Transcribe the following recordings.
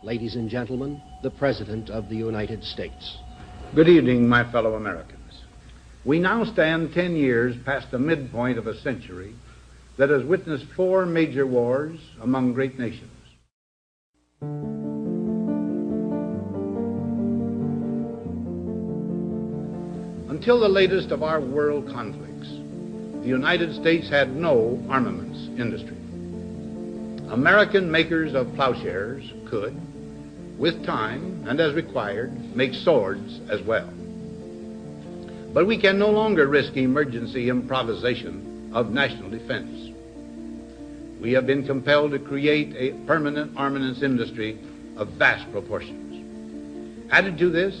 Ladies and gentlemen, the President of the United States. Good evening, my fellow Americans. We now stand 10 years past the midpoint of a century that has witnessed 4 major wars among great nations. Until the latest of our world conflicts, the United States had no armaments industry. American makers of plowshares could, with time and as required, make swords as well. But we can no longer risk emergency improvisation of national defense. We have been compelled to create a permanent armaments industry of vast proportions. Added to this,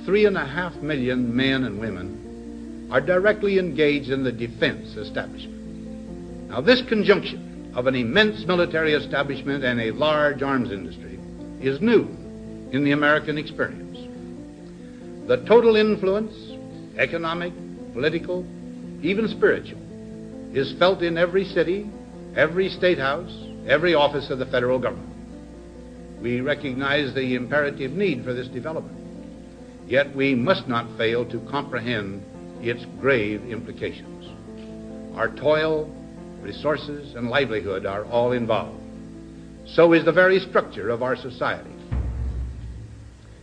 3.5 million men and women are directly engaged in the defense establishment. Now, this conjunction of an immense military establishment and a large arms industry is new in the American experience. The total influence, economic, political, even spiritual, is felt in every city, every state house, every office of the federal government. We recognize the imperative need for this development, yet we must not fail to comprehend its grave implications. Our toil, resources, and livelihood are all involved. So is the very structure of our society.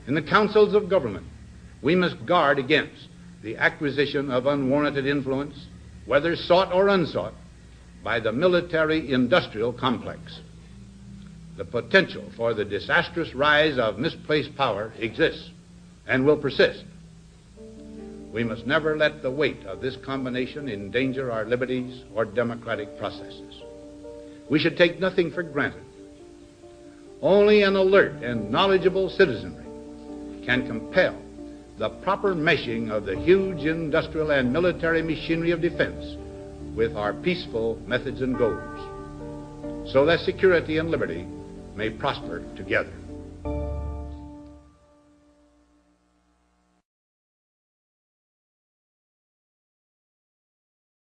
In the councils of government, we must guard against the acquisition of unwarranted influence, whether sought or unsought, by the military-industrial complex. The potential for the disastrous rise of misplaced power exists and will persist. We must never let the weight of this combination endanger our liberties or democratic processes. We should take nothing for granted. Only an alert and knowledgeable citizenry can compel the proper meshing of the huge industrial and military machinery of defense with our peaceful methods and goals, so that security and liberty may prosper together.